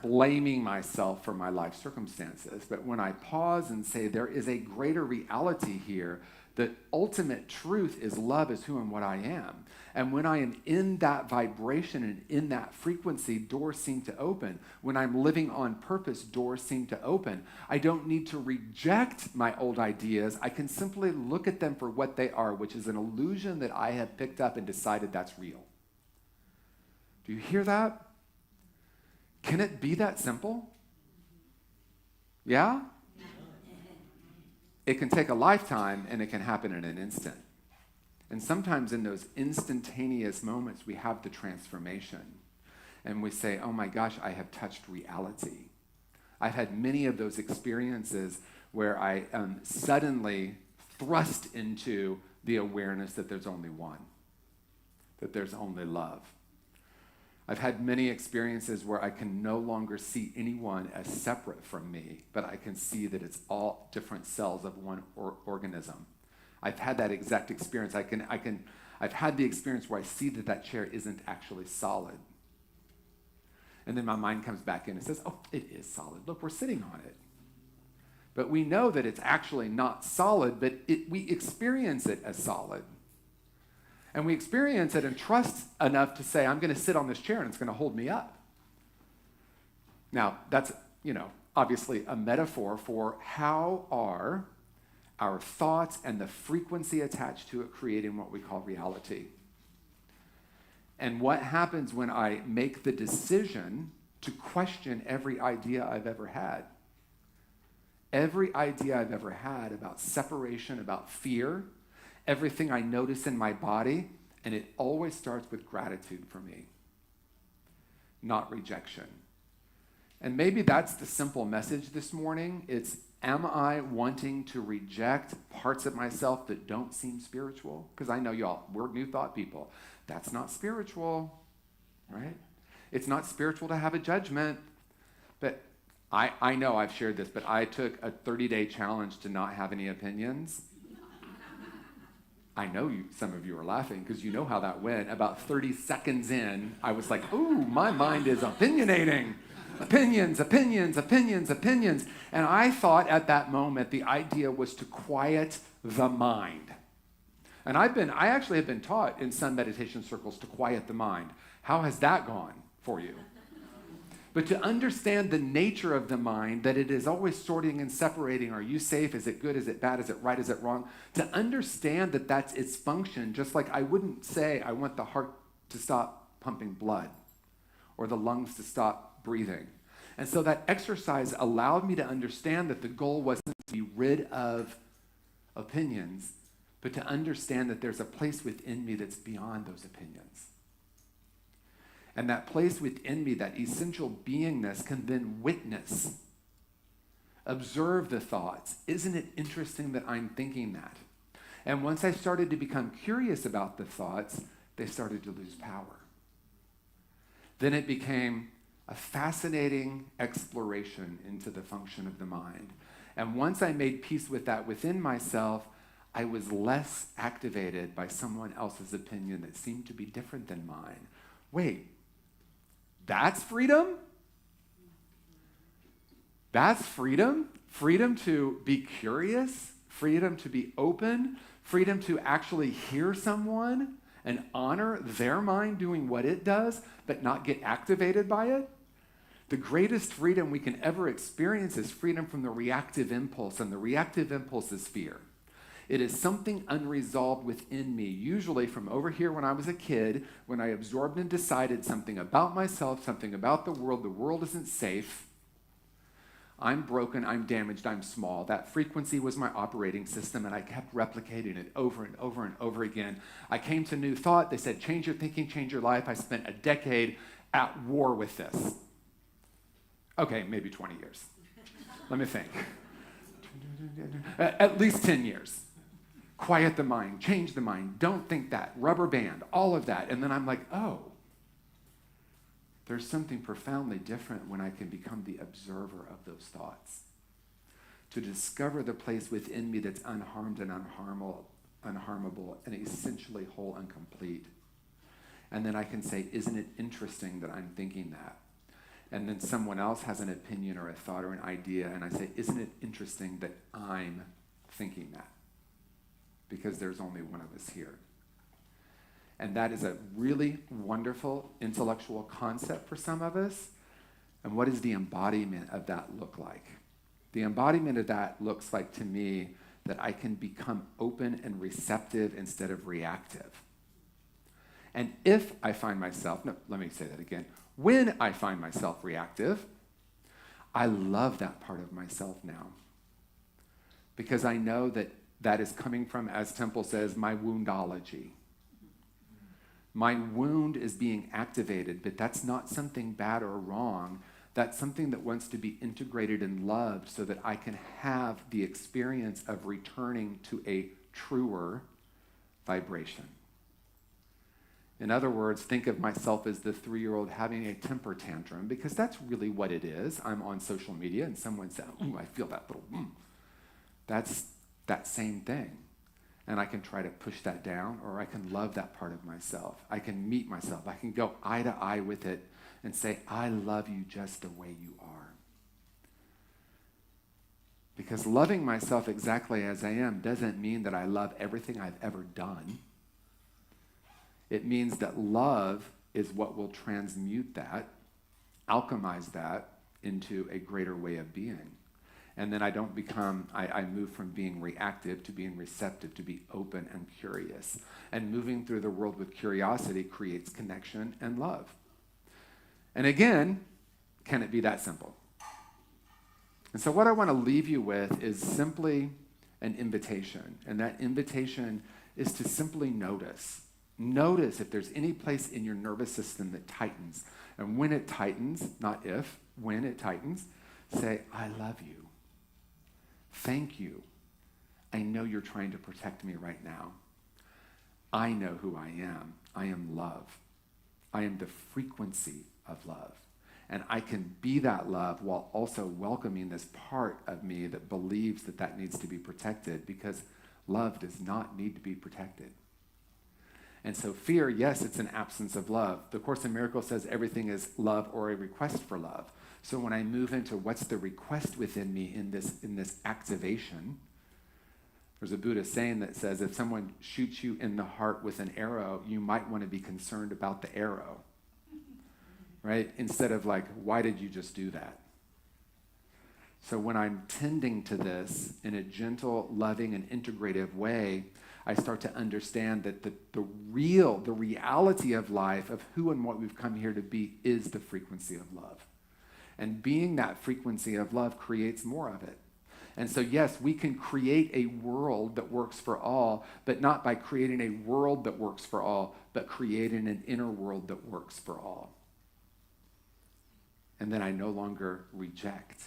blaming myself for my life circumstances. But when I pause and say there is a greater reality here, the ultimate truth is love is who and what I am. And when I am in that vibration and in that frequency, doors seem to open. When I'm living on purpose, doors seem to open. I don't need to reject my old ideas. I can simply look at them for what they are, which is an illusion that I have picked up and decided that's real. Do you hear that? Can it be that simple? Yeah? It can take a lifetime and it can happen in an instant. And sometimes in those instantaneous moments, we have the transformation. And we say, oh my gosh, I have touched reality. I've had many of those experiences where I suddenly thrust into the awareness that there's only one, that there's only love. I've had many experiences where I can no longer see anyone as separate from me, but I can see that it's all different cells of one organism. I've had that exact experience. I've had the experience where I see that that chair isn't actually solid. And then my mind comes back in and says, oh, it is solid. Look, we're sitting on it. But we know that it's actually not solid, but we experience it as solid. And we experience it and trust enough to say, I'm going to sit on this chair and it's going to hold me up. Now, that's, obviously a metaphor for how are our thoughts and the frequency attached to it creating what we call reality. And what happens when I make the decision to question every idea I've ever had? Every idea I've ever had about separation, about fear, everything I notice in my body, and it always starts with gratitude for me, not rejection. And maybe that's the simple message this morning. It's, am I wanting to reject parts of myself that don't seem spiritual? Because I know y'all, we're New Thought people. That's not spiritual, right? It's not spiritual to have a judgment. But I know I've shared this, but I took a 30-day challenge to not have any opinions. I know some of you are laughing because you know how that went. About 30 seconds in, I was like, ooh, my mind is opinionating. Opinions, opinions, opinions, opinions. And I thought at that moment the idea was to quiet the mind. And I actually have been taught in some meditation circles to quiet the mind. How has that gone for you? But to understand the nature of the mind, that it is always sorting and separating. Are you safe? Is it good? Is it bad? Is it right? Is it wrong? To understand that that's its function, just like I wouldn't say I want the heart to stop pumping blood or the lungs to stop breathing. And so that exercise allowed me to understand that the goal wasn't to be rid of opinions, but to understand that there's a place within me that's beyond those opinions. And that place within me, that essential beingness, can then witness, observe the thoughts. Isn't it interesting that I'm thinking that? And once I started to become curious about the thoughts, they started to lose power. Then it became a fascinating exploration into the function of the mind. And once I made peace with that within myself, I was less activated by someone else's opinion that seemed to be different than mine. Wait, that's freedom? That's freedom? Freedom to be curious, freedom to be open, freedom to actually hear someone and honor their mind doing what it does, but not get activated by it. The greatest freedom we can ever experience is freedom from the reactive impulse, and the reactive impulse is fear. It is something unresolved within me, usually from over here when I was a kid, when I absorbed and decided something about myself, something about the world isn't safe. I'm broken, I'm damaged, I'm small. That frequency was my operating system, and I kept replicating it over and over and over again. I came to New Thought. They said, change your thinking, change your life. I spent a decade at war with this. Okay, maybe 20 years. Let me think. At least 10 years. Quiet the mind, change the mind, don't think that, rubber band, all of that. And then I'm like, oh, there's something profoundly different when I can become the observer of those thoughts. To discover the place within me that's unharmed and unharmable and essentially whole and complete. And then I can say, isn't it interesting that I'm thinking that? And then someone else has an opinion or a thought or an idea, and I say, isn't it interesting that I'm thinking that? Because there's only one of us here. And that is a really wonderful intellectual concept for some of us. And what does the embodiment of that look like? The embodiment of that looks like, to me, that I can become open and receptive instead of reactive. And if I find myself, no, let me say that again. When I find myself reactive, I love that part of myself now. Because I know that that is coming from, as Temple says, my woundology. My wound is being activated, but that's not something bad or wrong. That's something that wants to be integrated and loved so that I can have the experience of returning to a truer vibration. In other words, think of myself as the 3-year-old having a temper tantrum, because that's really what it is. I'm on social media and someone says, ooh, I feel that little, That's that same thing. And I can try to push that down, or I can love that part of myself. I can meet myself. I can go eye to eye with it and say, I love you just the way you are. Because loving myself exactly as I am doesn't mean that I love everything I've ever done. It means that love is what will transmute that, alchemize that into a greater way of being. And then I move from being reactive to being receptive, to be open and curious. And moving through the world with curiosity creates connection and love. And again, can it be that simple? And so what I want to leave you with is simply an invitation. And that invitation is to simply notice. Notice if there's any place in your nervous system that tightens. And when it tightens, not if, when it tightens, say, I love you. Thank you. I know you're trying to protect me right now. I know who I am. I am love. I am the frequency of love. And I can be that love while also welcoming this part of me that believes that that needs to be protected, because love does not need to be protected. And so fear, yes, it's an absence of love. The Course in Miracles says everything is love or a request for love. So when I move into what's the request within me in this activation, there's a Buddhist saying that says if someone shoots you in the heart with an arrow, you might want to be concerned about the arrow, right? Instead of like, why did you just do that? So when I'm tending to this in a gentle, loving, and integrative way, I start to understand that the reality of life, of who and what we've come here to be, is the frequency of love. And being that frequency of love creates more of it. And so, yes, we can create a world that works for all, but not by creating a world that works for all, but creating an inner world that works for all. And then I no longer reject.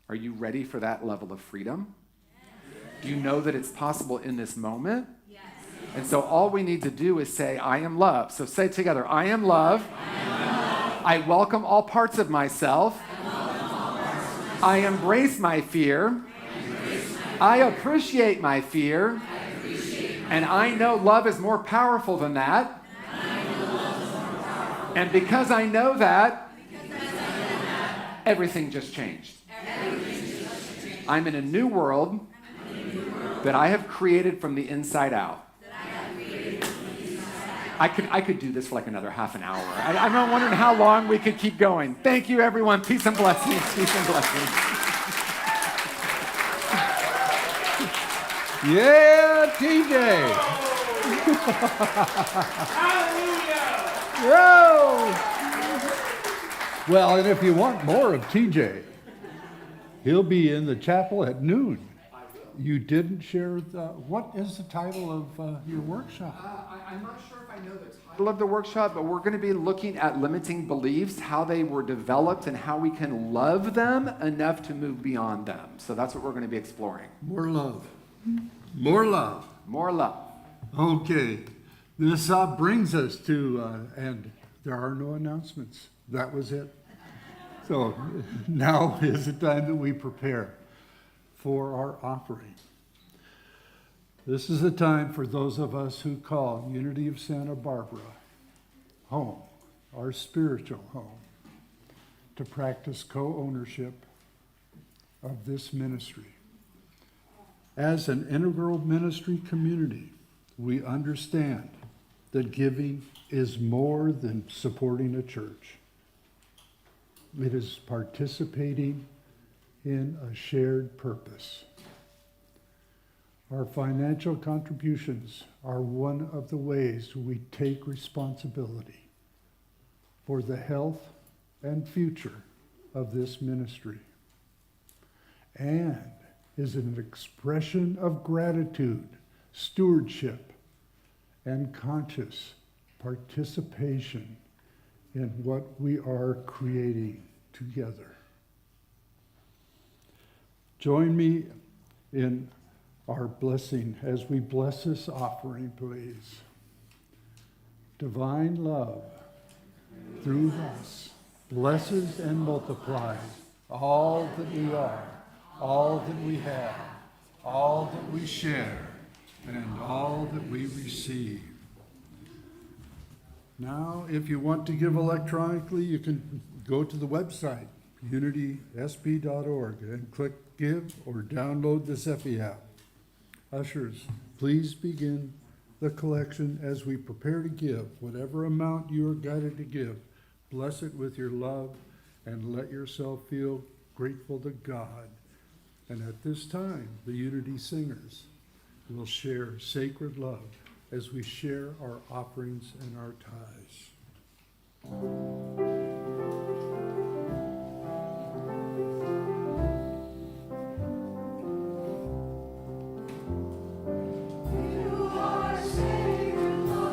Are you ready for that level of freedom? Do you know that it's possible in this moment? Yes. And so all we need to do is say, I am love. So say it together, I am love. I welcome all parts of myself. I embrace my fear. I appreciate my fear. And I know love is more powerful than that. And because I know that, everything just changed. I'm in a new world that I have created from the inside out. I could do this for like another half an hour. I'm not wondering how long we could keep going. Thank you, everyone. Peace and blessings. Peace and blessings. Yeah, TJ. Whoa. Well, and if you want more of TJ, he'll be in the chapel at noon. You didn't share what is the title of your workshop? I'm not sure if I know the title of the workshop, but we're going to be looking at limiting beliefs, how they were developed, and how we can love them enough to move beyond them. So that's what we're going to be exploring. More love. More love. More love. Okay. This brings us to, and there are no announcements. That was it. So now is the time that we prepare for our offering. This is a time for those of us who call Unity of Santa Barbara home, our spiritual home, to practice co-ownership of this ministry. As an integral ministry community, we understand that giving is more than supporting a church. It is participating in a shared purpose. Our financial contributions are one of the ways we take responsibility for the health and future of this ministry, and is an expression of gratitude, stewardship, and conscious participation in what we are creating together. Join me in our blessing as we bless this offering, please. Divine love through us blesses and multiplies all that we are, all that we have, all that we share, and all that we receive. Now, if you want to give electronically, you can go to the website, unitysp.org, and click Give or download the Zephy app. Ushers, please begin the collection as we prepare to give. Whatever amount you are guided to give, bless it with your love and let yourself feel grateful to God. And at this time, the Unity Singers will share sacred love as we share our offerings and our tithes. You are sacred love.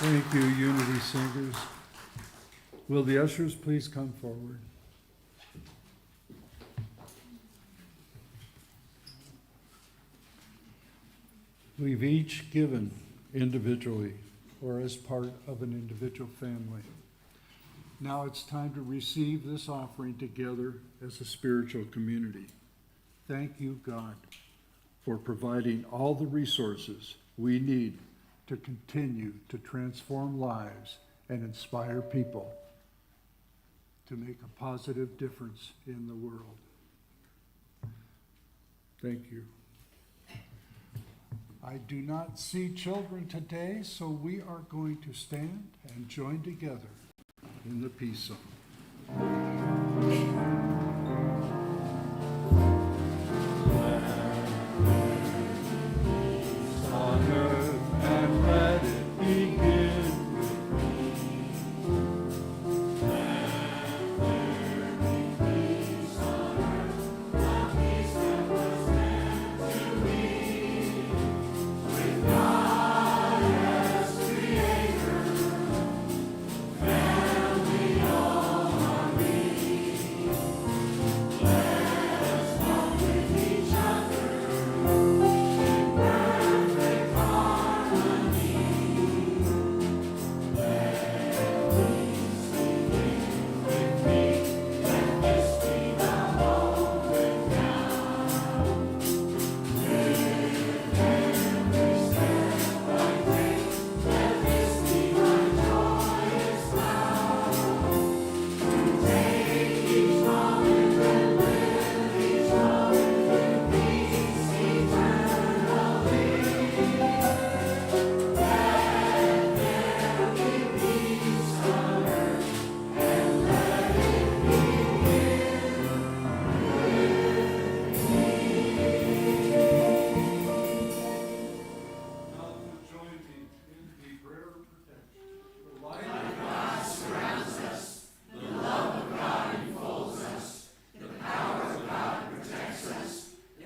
Thank you, Unity Singers. Will the ushers please come forward? We've each given individually or as part of an individual family. Now it's time to receive this offering together as a spiritual community. Thank you, God, for providing all the resources we need to continue to transform lives and inspire people to make a positive difference in the world. Thank you. I do not see children today, so we are going to stand and join together in the peace song. On earth and let it begin.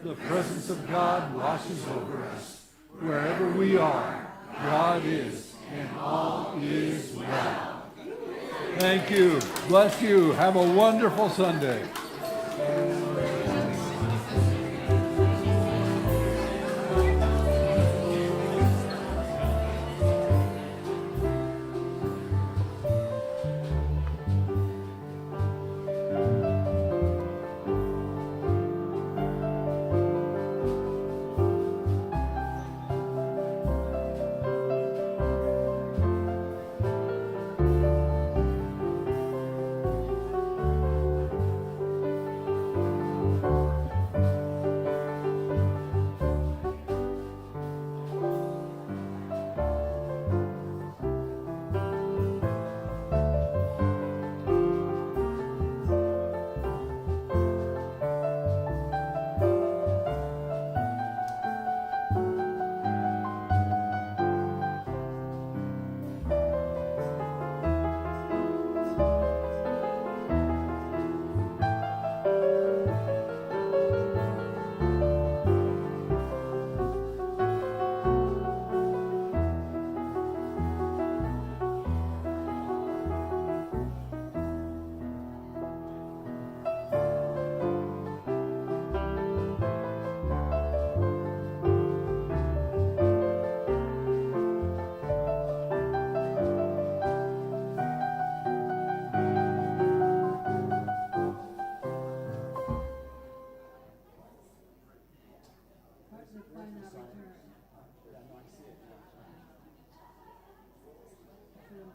The presence of God washes over us. Wherever we are, God is, and all is well. Thank you. Bless you. Have a wonderful Sunday.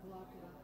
Block it up.